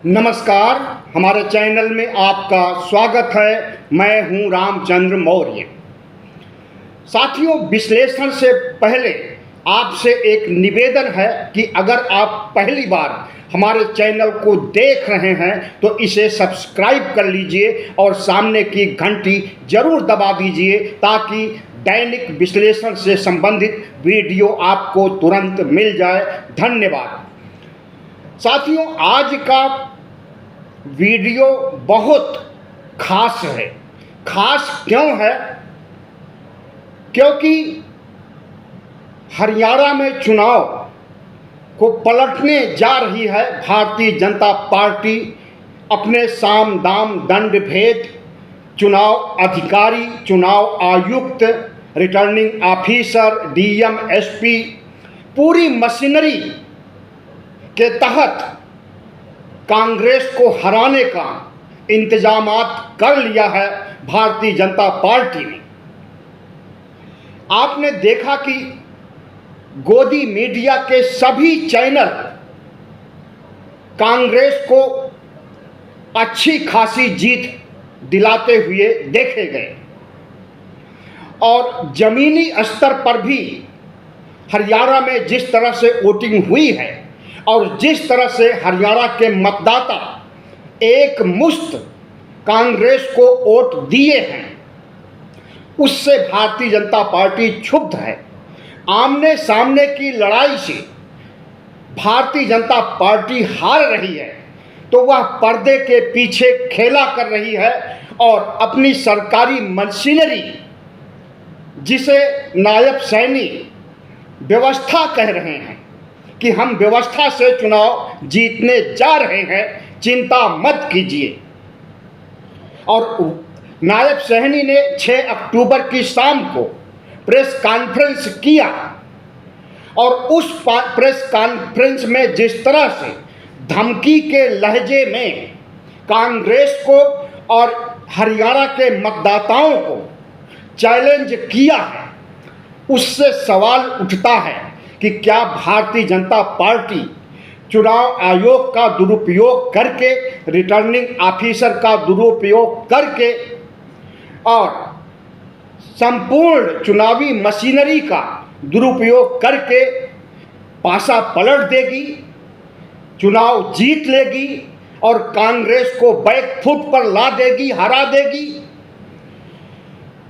नमस्कार, हमारे चैनल में आपका स्वागत है। मैं हूं रामचंद्र मौर्य। साथियों, विश्लेषण से पहले आपसे एक निवेदन है कि अगर आप पहली बार हमारे चैनल को देख रहे हैं तो इसे सब्सक्राइब कर लीजिए और सामने की घंटी जरूर दबा दीजिए ताकि दैनिक विश्लेषण से संबंधित वीडियो आपको तुरंत मिल जाए। धन्यवाद। साथियों, आज का वीडियो बहुत खास है। खास क्यों है? क्योंकि हरियाणा में चुनाव को पलटने जा रही है भारतीय जनता पार्टी। अपने साम दाम दंड भेद, चुनाव अधिकारी, चुनाव आयुक्त, रिटर्निंग ऑफिसर, डीएम, एसपी, पूरी मशीनरी के तहत कांग्रेस को हराने का इंतजामात कर लिया है भारतीय जनता पार्टी ने। आपने देखा कि गोदी मीडिया के सभी चैनल कांग्रेस को अच्छी खासी जीत दिलाते हुए देखे गए और जमीनी स्तर पर भी हरियाणा में जिस तरह से वोटिंग हुई है और जिस तरह से हरियाणा के मतदाता एक मुश्त कांग्रेस को वोट दिए हैं, उससे भारतीय जनता पार्टी क्षुब्ध है। आमने सामने की लड़ाई से भारतीय जनता पार्टी हार रही है तो वह पर्दे के पीछे खेला कर रही है और अपनी सरकारी मशीनरी, जिसे नायब सैनी व्यवस्था कह रहे हैं कि हम व्यवस्था से चुनाव जीतने जा रहे हैं, चिंता मत कीजिए। और नायब सैनी ने 6 अक्टूबर की शाम को प्रेस कॉन्फ्रेंस किया और उस प्रेस कॉन्फ्रेंस में जिस तरह से धमकी के लहजे में कांग्रेस को और हरियाणा के मतदाताओं को चैलेंज किया है, उससे सवाल उठता है कि क्या भारतीय जनता पार्टी चुनाव आयोग का दुरुपयोग करके, रिटर्निंग ऑफिसर का दुरुपयोग करके और संपूर्ण चुनावी मशीनरी का दुरुपयोग करके पासा पलट देगी, चुनाव जीत लेगी और कांग्रेस को बैकफुट पर ला देगी, हरा देगी?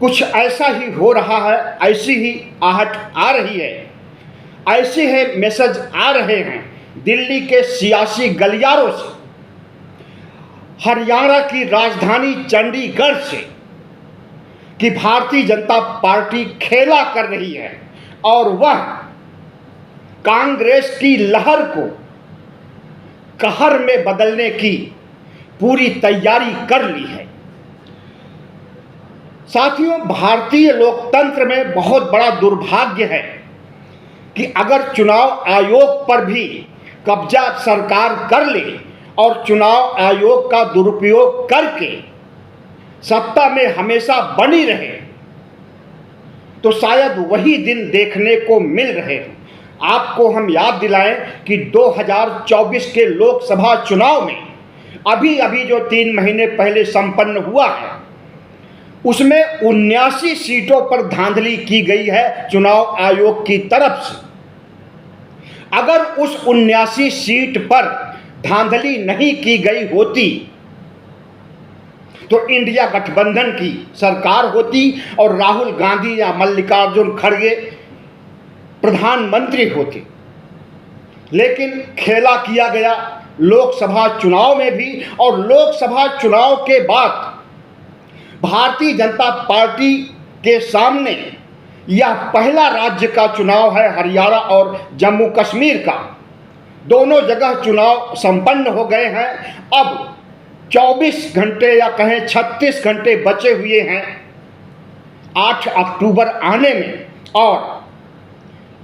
कुछ ऐसा ही हो रहा है, ऐसी ही आहट आ रही है, ऐसे ही मैसेज आ रहे हैं दिल्ली के सियासी गलियारों से, हरियाणा की राजधानी चंडीगढ़ से, कि भारतीय जनता पार्टी खेला कर रही है और वह कांग्रेस की लहर को कहर में बदलने की पूरी तैयारी कर ली है। साथियों, भारतीय लोकतंत्र में बहुत बड़ा दुर्भाग्य है कि अगर चुनाव आयोग पर भी कब्जा सरकार कर ले और चुनाव आयोग का दुरुपयोग करके सत्ता में हमेशा बनी रहे तो शायद वही दिन देखने को मिल रहे हैं। आपको हम याद दिलाएं कि 2024 के लोकसभा चुनाव में अभी जो 3 महीने पहले संपन्न हुआ है, उसमें 79 सीटों पर धांधली की गई है चुनाव आयोग की तरफ से। अगर उस 79 सीट पर धांधली नहीं की गई होती तो इंडिया गठबंधन की सरकार होती और राहुल गांधी या मल्लिकार्जुन खड़गे प्रधानमंत्री होते। लेकिन खेला किया गया लोकसभा चुनाव में भी, और लोकसभा चुनाव के बाद भारतीय जनता पार्टी के सामने यह पहला राज्य का चुनाव है, हरियाणा और जम्मू कश्मीर का। दोनों जगह चुनाव संपन्न हो गए हैं। अब 24 घंटे या कहें 36 घंटे बचे हुए हैं 8 अक्टूबर आने में, और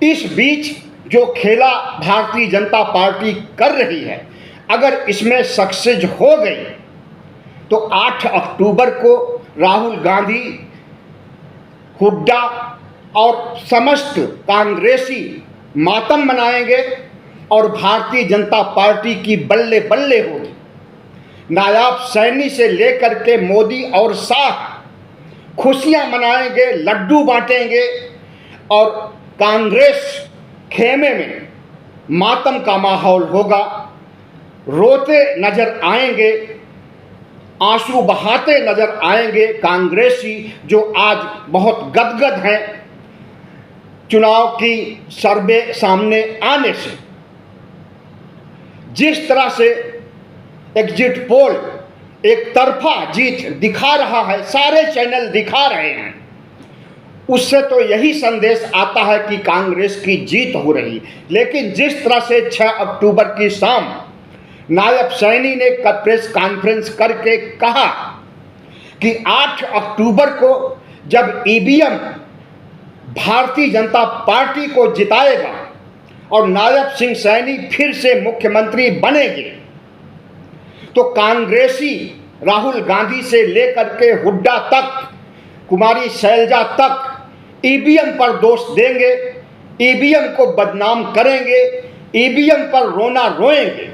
इस बीच जो खेला भारतीय जनता पार्टी कर रही है, अगर इसमें सक्सेस हो गई तो 8 अक्टूबर को राहुल गांधी, हुड्डा और समस्त कांग्रेसी मातम मनाएंगे और भारतीय जनता पार्टी की बल्ले बल्ले होगी। नायब सैनी से लेकर के मोदी और शाह खुशियां मनाएंगे, लड्डू बांटेंगे और कांग्रेस खेमे में मातम का माहौल होगा। रोते नजर आएंगे, आंसू बहाते नजर आएंगे कांग्रेसी जो आज बहुत गदगद हैं चुनाव की सर्वे सामने आने से। जिस तरह से एग्जिट पोल एक तरफा जीत दिखा रहा है, सारे चैनल दिखा रहे हैं, उससे तो यही संदेश आता है कि कांग्रेस की जीत हो रही। लेकिन जिस तरह से 6 अक्टूबर की शाम नायब सैनी ने प्रेस कॉन्फ्रेंस करके कहा कि 8 अक्टूबर को जब ईवीएम भारतीय जनता पार्टी को जिताएगा और नायब सिंह सैनी फिर से मुख्यमंत्री बनेंगे, तो कांग्रेसी राहुल गांधी से लेकर के हुड्डा तक, कुमारी शैलजा तक ईवीएम पर दोष देंगे, ईवीएम को बदनाम करेंगे, ईवीएम पर रोना रोएंगे।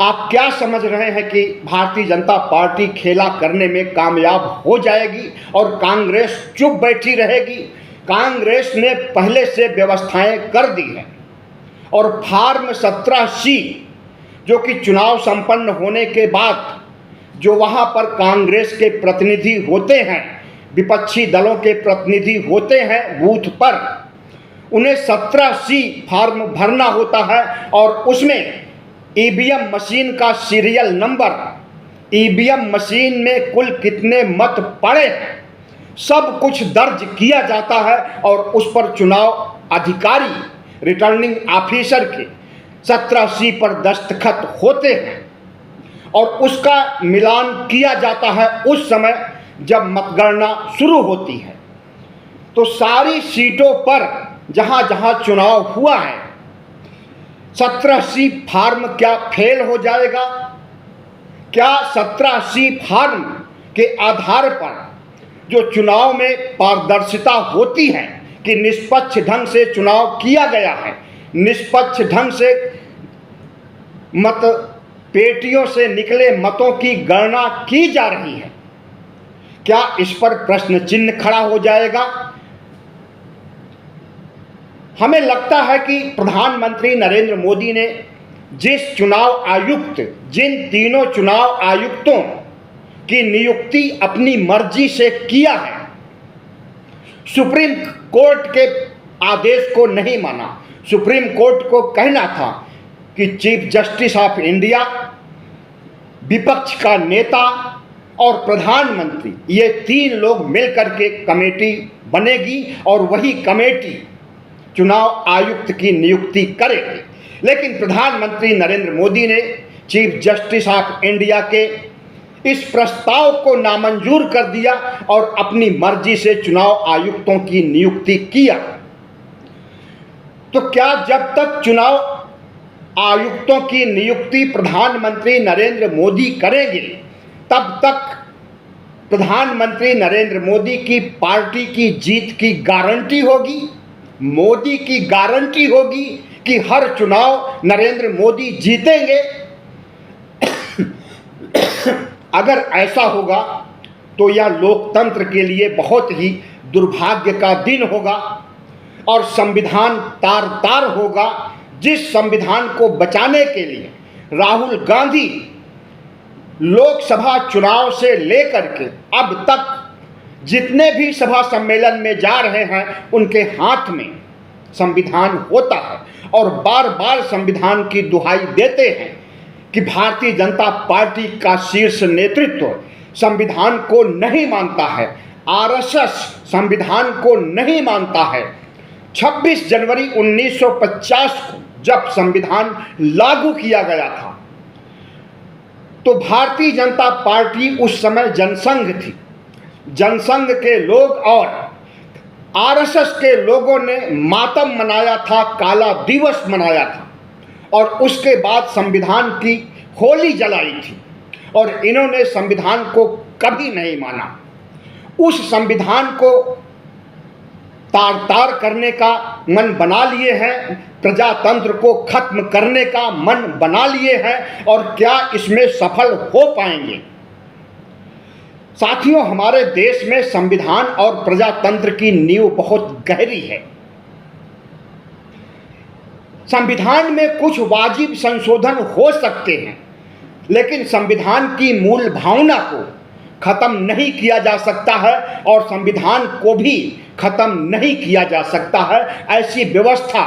आप क्या समझ रहे हैं कि भारतीय जनता पार्टी खेला करने में कामयाब हो जाएगी और कांग्रेस चुप बैठी रहेगी? कांग्रेस ने पहले से व्यवस्थाएं कर दी हैं और फार्म 17C जो कि चुनाव संपन्न होने के बाद जो वहां पर कांग्रेस के प्रतिनिधि होते हैं, विपक्षी दलों के प्रतिनिधि होते हैं बूथ पर, उन्हें 17C फार्म भरना होता है और उसमें ईवीएम मशीन का सीरियल नंबर, ईवीएम मशीन में कुल कितने मत पड़े हैं, सब कुछ दर्ज किया जाता है और उस पर चुनाव अधिकारी, रिटर्निंग ऑफिसर के 17C पर दस्तखत होते हैं और उसका मिलान किया जाता है उस समय जब मतगणना शुरू होती है। तो सारी सीटों पर जहां जहां चुनाव हुआ है 17C फार्म क्या फेल हो जाएगा? क्या 17C फार्म के आधार पर जो चुनाव में पारदर्शिता होती है कि निष्पक्ष ढंग से चुनाव किया गया है, निष्पक्ष ढंग से मत पेटियों से निकले मतों की गणना की जा रही है, क्या इस पर प्रश्न चिन्ह खड़ा हो जाएगा? हमें लगता है कि प्रधानमंत्री नरेंद्र मोदी ने जिस चुनाव आयुक्त, जिन तीनों चुनाव आयुक्तों की नियुक्ति अपनी मर्जी से किया है, सुप्रीम कोर्ट के आदेश को नहीं माना। सुप्रीम कोर्ट को कहना था कि चीफ जस्टिस ऑफ इंडिया, विपक्ष का नेता और प्रधानमंत्री, ये 3 लोग मिलकर के कमेटी बनेगी और वही कमेटी चुनाव आयुक्त की नियुक्ति करेगी। लेकिन प्रधानमंत्री नरेंद्र मोदी ने चीफ जस्टिस ऑफ इंडिया के इस प्रस्ताव को नामंजूर कर दिया और अपनी मर्जी से चुनाव आयुक्तों की नियुक्ति किया। तो क्या जब तक चुनाव आयुक्तों की नियुक्ति प्रधानमंत्री नरेंद्र मोदी करेंगे तब तक प्रधानमंत्री नरेंद्र मोदी की पार्टी की जीत की गारंटी होगी? मोदी की गारंटी होगी कि हर चुनाव नरेंद्र मोदी जीतेंगे? अगर ऐसा होगा तो यह लोकतंत्र के लिए बहुत ही दुर्भाग्य का दिन होगा और संविधान तार तार होगा। जिस संविधान को बचाने के लिए राहुल गांधी लोकसभा चुनाव से लेकर के अब तक जितने भी सभा सम्मेलन में जा रहे हैं उनके हाथ में संविधान होता है और बार बार संविधान की दुहाई देते हैं कि भारतीय जनता पार्टी का शीर्ष नेतृत्व संविधान को नहीं मानता है, आरएसएस संविधान को नहीं मानता है। 26 जनवरी 1950 को जब संविधान लागू किया गया था तो भारतीय जनता पार्टी उस समय जनसंघ थी। जनसंघ के लोग और आरएसएस के लोगों ने मातम मनाया था, काला दिवस मनाया था और उसके बाद संविधान की होली जलाई थी और इन्होंने संविधान को कभी नहीं माना। उस संविधान को तार तार करने का मन बना लिए हैं, प्रजातंत्र को खत्म करने का मन बना लिए हैं, और क्या इसमें सफल हो पाएंगे? साथियों, हमारे देश में संविधान और प्रजातंत्र की नींव बहुत गहरी है। संविधान में कुछ वाजिब संशोधन हो सकते हैं, लेकिन संविधान की मूल भावना को खत्म नहीं किया जा सकता है और संविधान को भी खत्म नहीं किया जा सकता है। ऐसी व्यवस्था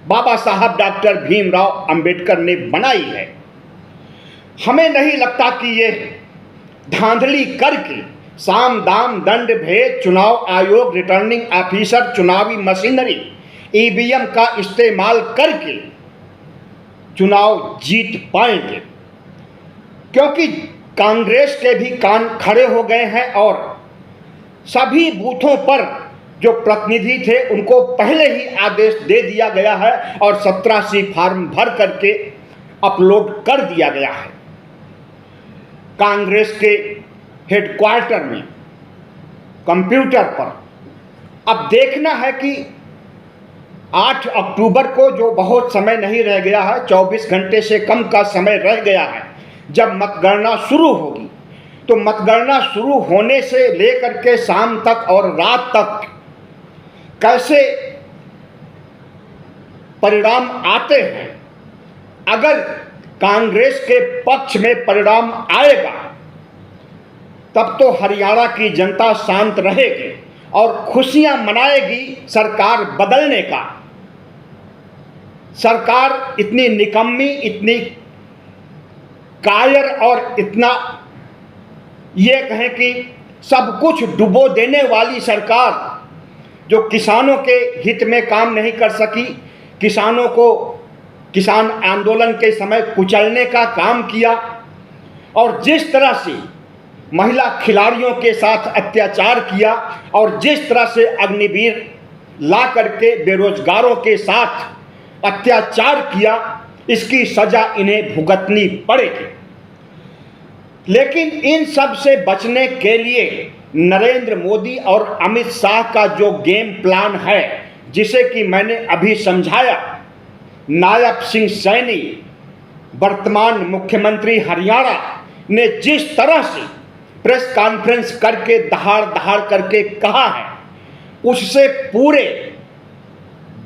बाबा साहब डॉक्टर भीमराव अंबेडकर ने बनाई है। हमें नहीं लगता कि ये धांधली करके साम दाम दंड भेद, चुनाव आयोग, रिटर्निंग ऑफिसर, चुनावी मशीनरी, ईवीएम का इस्तेमाल करके चुनाव जीत पाएंगे, क्योंकि कांग्रेस के भी कान खड़े हो गए हैं और सभी बूथों पर जो प्रतिनिधि थे उनको पहले ही आदेश दे दिया गया है और 17C फॉर्म भर करके अपलोड कर दिया गया है। कांग्रेस के हेडक्वार्टर में कंप्यूटर पर अब देखना है कि 8 अक्टूबर को, जो बहुत समय नहीं रह गया है, 24 घंटे से कम का समय रह गया है, जब मतगणना शुरू होगी, तो मतगणना शुरू होने से लेकर के शाम तक और रात तक कैसे परिणाम आते हैं। अगर कांग्रेस के पक्ष में परिणाम आएगा तब तो हरियाणा की जनता शांत रहेगी और खुशियां मनाएगी सरकार बदलने का। सरकार इतनी निकम्मी, इतनी कायर और इतना ये कहें कि सब कुछ डुबो देने वाली सरकार, जो किसानों के हित में काम नहीं कर सकी, किसानों को किसान आंदोलन के समय कुचलने का काम किया, और जिस तरह से महिला खिलाड़ियों के साथ अत्याचार किया और जिस तरह से अग्निवीर ला करके बेरोजगारों के साथ अत्याचार किया, इसकी सजा इन्हें भुगतनी पड़ेगी। लेकिन इन सब से बचने के लिए नरेंद्र मोदी और अमित शाह का जो गेम प्लान है, जिसे कि मैंने अभी समझाया, नायब सिंह सैनी वर्तमान मुख्यमंत्री हरियाणा ने जिस तरह से प्रेस कॉन्फ्रेंस करके दहाड़ दहाड़ करके कहा है, उससे पूरे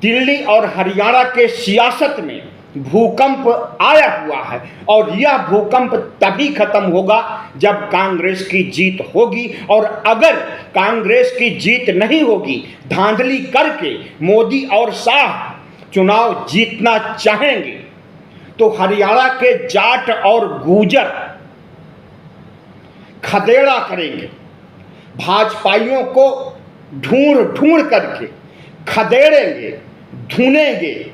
दिल्ली और हरियाणा के सियासत में भूकंप आया हुआ है। और यह भूकंप तभी खत्म होगा जब कांग्रेस की जीत होगी, और अगर कांग्रेस की जीत नहीं होगी, धांधली करके मोदी और शाह चुनाव जीतना चाहेंगे, तो हरियाणा के जाट और गुर्जर खदेड़ा करेंगे। भाजपाइयों को ढूंढ ढूंढ करके खदेड़ेंगे, ढूंढेंगे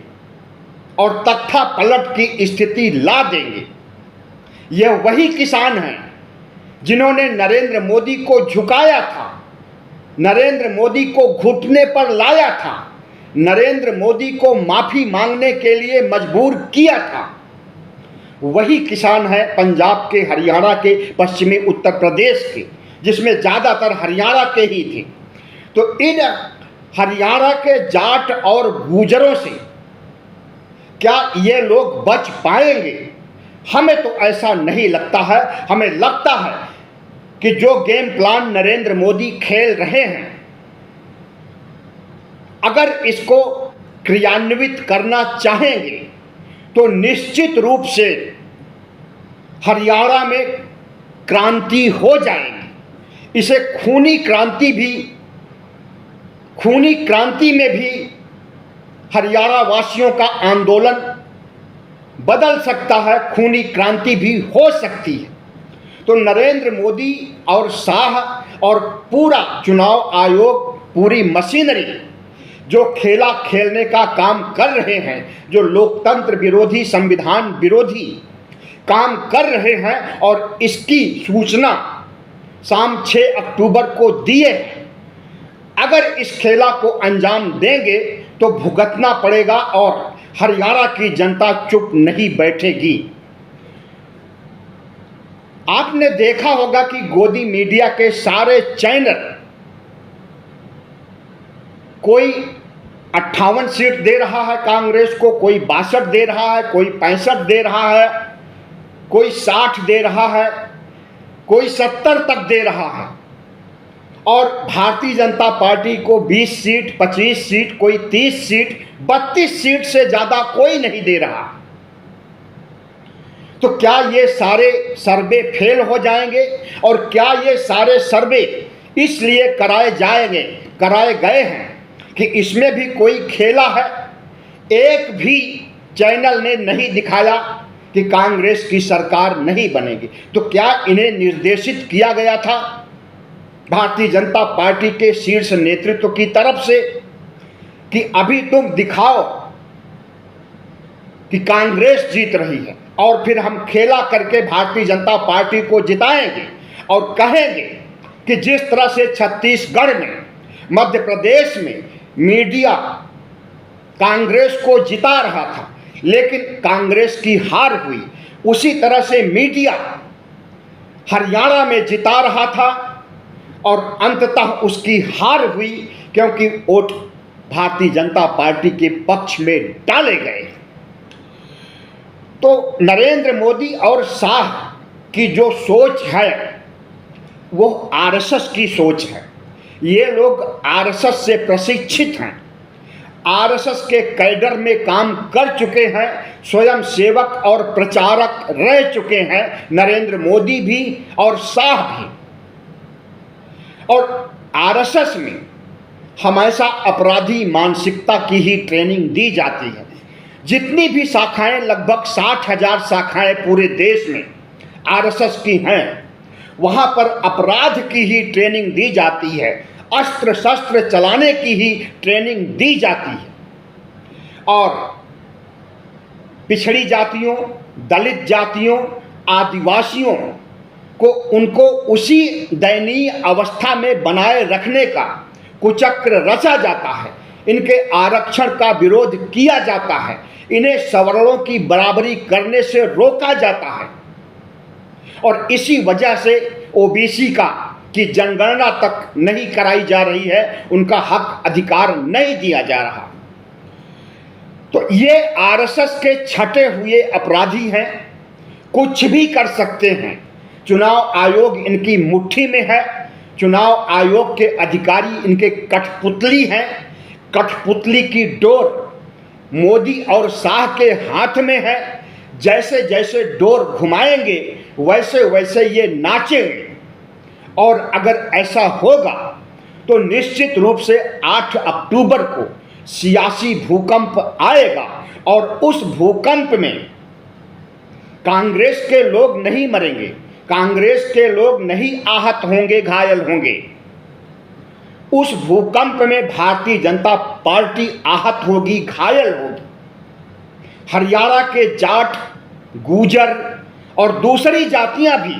और तख्ता पलट की स्थिति ला देंगे। यह वही किसान हैं जिन्होंने नरेंद्र मोदी को झुकाया था, नरेंद्र मोदी को घुटने पर लाया था, नरेंद्र मोदी को माफी मांगने के लिए मजबूर किया था। वही किसान है पंजाब के, हरियाणा के, पश्चिमी उत्तर प्रदेश के, जिसमें ज़्यादातर हरियाणा के ही थे। तो इन हरियाणा के जाट और गुर्जरों से क्या ये लोग बच पाएंगे? हमें तो ऐसा नहीं लगता है। हमें लगता है कि जो गेम प्लान नरेंद्र मोदी खेल रहे हैं, अगर इसको क्रियान्वित करना चाहेंगे तो निश्चित रूप से हरियाणा में क्रांति हो जाएगी। इसे खूनी क्रांति में भी हरियाणा वासियों का आंदोलन बदल सकता है, खूनी क्रांति भी हो सकती है। तो नरेंद्र मोदी और शाह और पूरा चुनाव आयोग, पूरी मशीनरी जो खेला खेलने का काम कर रहे हैं, जो लोकतंत्र विरोधी, संविधान विरोधी काम कर रहे हैं, और इसकी सूचना शाम 6 अक्टूबर को दिए हैं। अगर इस खेला को अंजाम देंगे तो भुगतना पड़ेगा और हरियाणा की जनता चुप नहीं बैठेगी। आपने देखा होगा कि गोदी मीडिया के सारे चैनल कोई 58 सीट दे रहा है कांग्रेस को, कोई 62 दे रहा है, कोई 65 दे रहा है, कोई 60 दे रहा है, कोई 70 तक दे रहा है। और भारतीय जनता पार्टी को 20 सीट, 25 सीट, कोई 30 सीट, 32 सीट से ज़्यादा कोई नहीं दे रहा। तो क्या ये सारे सर्वे फेल हो जाएंगे? और क्या ये सारे सर्वे इसलिए कराए गए हैं कि इसमें भी कोई खेला है? एक भी चैनल ने नहीं दिखाया कि कांग्रेस की सरकार नहीं बनेगी। तो क्या इन्हें निर्देशित किया गया था भारतीय जनता पार्टी के शीर्ष नेतृत्व की तरफ से कि अभी तुम दिखाओ कि कांग्रेस जीत रही है और फिर हम खेला करके भारतीय जनता पार्टी को जिताएंगे और कहेंगे कि जिस तरह से छत्तीसगढ़ में, मध्य प्रदेश में मीडिया कांग्रेस को जिता रहा था लेकिन कांग्रेस की हार हुई, उसी तरह से मीडिया हरियाणा में जिता रहा था और अंततः उसकी हार हुई क्योंकि वोट भारतीय जनता पार्टी के पक्ष में डाले गए। तो नरेंद्र मोदी और शाह की जो सोच है वो आरएसएस की सोच है। ये लोग आरएसएस से प्रशिक्षित हैं, आरएसएस के कैडर में काम कर चुके हैं, स्वयं सेवक और प्रचारक रह चुके हैं, नरेंद्र मोदी भी और शाह भी। और आरएसएस में हमेशा अपराधी मानसिकता की ही ट्रेनिंग दी जाती है। जितनी भी शाखाएं, लगभग 60,000 शाखाएं पूरे देश में आरएसएस की हैं, वहाँ पर अपराध की ही ट्रेनिंग दी जाती है, अस्त्र शस्त्र चलाने की ही ट्रेनिंग दी जाती है। और पिछड़ी जातियों, दलित जातियों, आदिवासियों को उनको उसी दयनीय अवस्था में बनाए रखने का कुचक्र रचा जाता है। इनके आरक्षण का विरोध किया जाता है, इन्हें सवर्णों की बराबरी करने से रोका जाता है और इसी वजह से ओबीसी की जनगणना तक नहीं कराई जा रही है, उनका हक अधिकार नहीं दिया जा रहा। तो ये आरएसएस के छटे हुए अपराधी हैं, कुछ भी कर सकते हैं। चुनाव आयोग इनकी मुट्ठी में है, चुनाव आयोग के अधिकारी इनके कठपुतली हैं, कठपुतली की डोर मोदी और शाह के हाथ में है। जैसे जैसे डोर घुमाएंगे वैसे वैसे ये नाचेंगे। और अगर ऐसा होगा तो निश्चित रूप से 8 अक्टूबर को सियासी भूकंप आएगा और उस भूकंप में कांग्रेस के लोग नहीं मरेंगे, कांग्रेस के लोग नहीं आहत होंगे, घायल होंगे। उस भूकंप में भारतीय जनता पार्टी आहत होगी, घायल होगी। हरियाणा के जाट, गुर्जर और दूसरी जातियां भी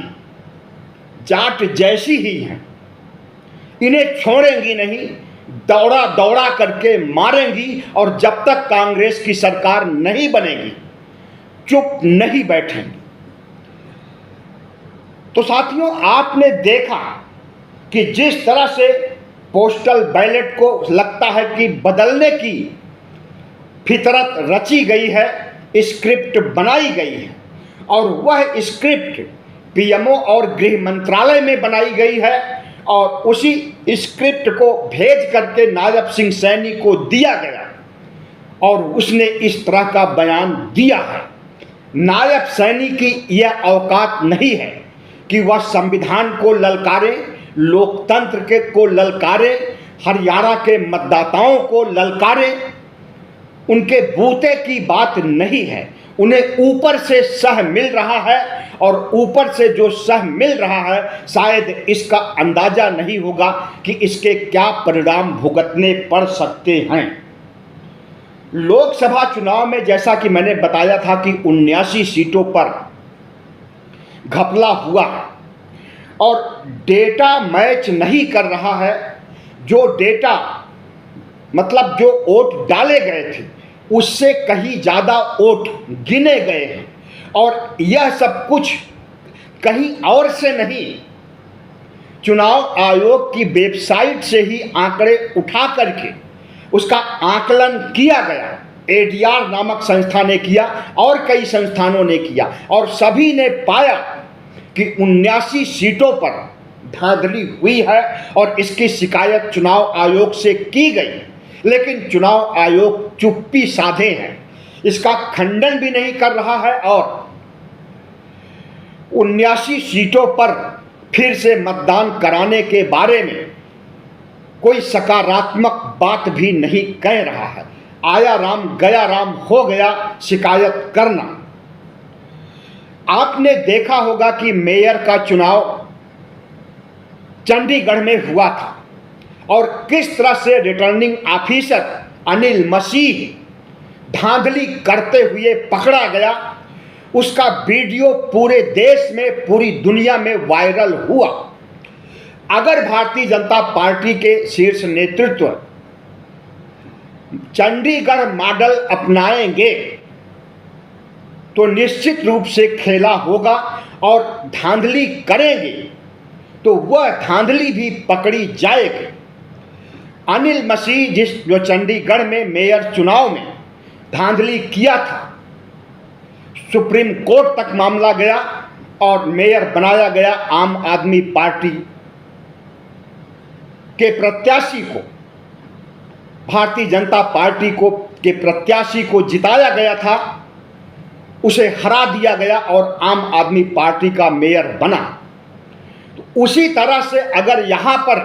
जाट जैसी ही हैं, इन्हें छोड़ेंगी नहीं, दौड़ा दौड़ा करके मारेंगी और जब तक कांग्रेस की सरकार नहीं बनेगी चुप नहीं बैठेंगी। तो साथियों, आपने देखा कि जिस तरह से पोस्टल बैलेट को लगता है कि बदलने की फितरत रची गई है, स्क्रिप्ट बनाई गई है और वह स्क्रिप्ट पीएमओ और गृह मंत्रालय में बनाई गई है और उसी स्क्रिप्ट को भेज करके नायब सिंह सैनी को दिया गया और उसने इस तरह का बयान दिया है। नायब सैनी की यह औकात नहीं है कि वह संविधान को ललकारे, लोकतंत्र को ललकारे, हरियाणा के मतदाताओं को ललकारे। उनके बूते की बात नहीं है, उन्हें ऊपर से सह मिल रहा है और ऊपर से जो सह मिल रहा है शायद इसका अंदाजा नहीं होगा कि इसके क्या परिणाम भुगतने पड़ सकते हैं। लोकसभा चुनाव में जैसा कि मैंने बताया था कि 79 सीटों पर घपला हुआ है और डेटा मैच नहीं कर रहा है। जो डेटा मतलब जो वोट डाले गए थे उससे कहीं ज़्यादा वोट गिने गए हैं और यह सब कुछ कहीं और से नहीं, चुनाव आयोग की वेबसाइट से ही आंकड़े उठा करके उसका आकलन किया गया। एडीआर नामक संस्था ने किया और कई संस्थानों ने किया और सभी ने पाया कि 79 सीटों पर धांधली हुई है और इसकी शिकायत चुनाव आयोग से की गई, लेकिन चुनाव आयोग चुप्पी साधे हैं, इसका खंडन भी नहीं कर रहा है और 79 सीटों पर फिर से मतदान कराने के बारे में कोई सकारात्मक बात भी नहीं कह रहा है। आया राम गया राम हो गया शिकायत करना। आपने देखा होगा कि मेयर का चुनाव चंडीगढ़ में हुआ था और किस तरह से रिटर्निंग ऑफिसर अनिल मसीह धांधली करते हुए पकड़ा गया। उसका वीडियो पूरे देश में, पूरी दुनिया में वायरल हुआ। अगर भारतीय जनता पार्टी के शीर्ष नेतृत्व चंडीगढ़ मॉडल अपनाएंगे तो निश्चित रूप से खेला होगा और धांधली करेंगे तो वह धांधली भी पकड़ी जाएगी। अनिल मसीह जो चंडीगढ़ में मेयर चुनाव में धांधली किया था, सुप्रीम कोर्ट तक मामला गया और मेयर बनाया गया। आम आदमी पार्टी के प्रत्याशी को, भारतीय जनता पार्टी के प्रत्याशी को जिताया गया था, उसे हरा दिया गया और आम आदमी पार्टी का मेयर बना। तो उसी तरह से अगर यहाँ पर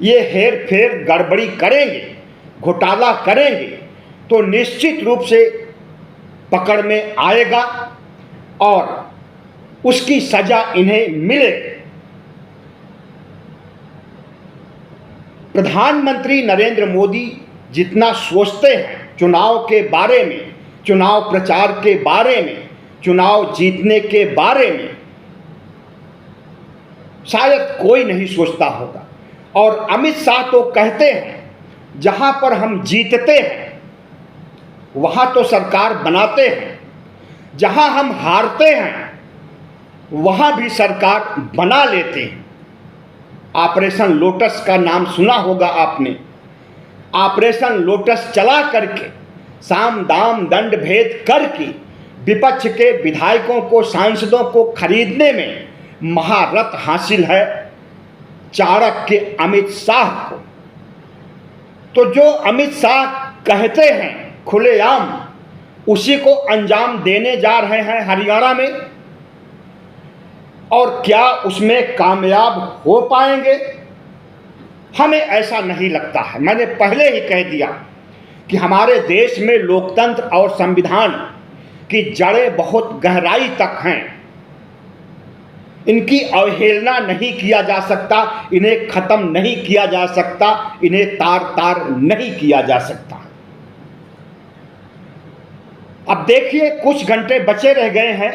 ये हेर फेर गड़बड़ी करेंगे, घोटाला करेंगे तो निश्चित रूप से पकड़ में आएगा और उसकी सजा इन्हें मिलेगी। प्रधानमंत्री नरेंद्र मोदी जितना सोचते हैं चुनाव के बारे में, चुनाव प्रचार के बारे में, चुनाव जीतने के बारे में, शायद कोई नहीं सोचता होगा। और अमित शाह तो कहते हैं जहां पर हम जीतते हैं वहां तो सरकार बनाते हैं, जहां हम हारते हैं वहां भी सरकार बना लेते हैं। ऑपरेशन लोटस का नाम सुना होगा आपने। ऑपरेशन लोटस चला करके साम दाम दंड भेद करके विपक्ष के विधायकों को, सांसदों को खरीदने में महारत हासिल है चाणक्य अमित शाह को। तो जो अमित शाह कहते हैं खुलेआम, उसी को अंजाम देने जा रहे हैं हरियाणा में। और क्या उसमें कामयाब हो पाएंगे? हमें ऐसा नहीं लगता है। मैंने पहले ही कह दिया कि हमारे देश में लोकतंत्र और संविधान की जड़ें बहुत गहराई तक हैं। इनकी अवहेलना नहीं किया जा सकता, इन्हें खत्म नहीं किया जा सकता, इन्हें तार तार नहीं किया जा सकता। अब देखिए कुछ घंटे बचे रह गए हैं,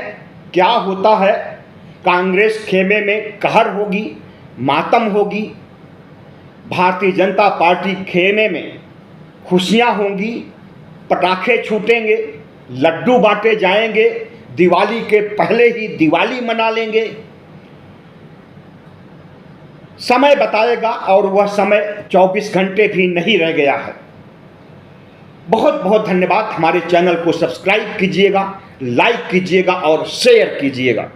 क्या होता है। कांग्रेस खेमे में कहर होगी, मातम होगी। भारतीय जनता पार्टी खेमे में खुशियां होंगी, पटाखे छूटेंगे, लड्डू बांटे जाएंगे, दिवाली के पहले ही दिवाली मना लेंगे। समय बताएगा और वह समय 24 घंटे भी नहीं रह गया है। बहुत बहुत धन्यवाद। हमारे चैनल को सब्सक्राइब कीजिएगा, लाइक कीजिएगा और शेयर कीजिएगा।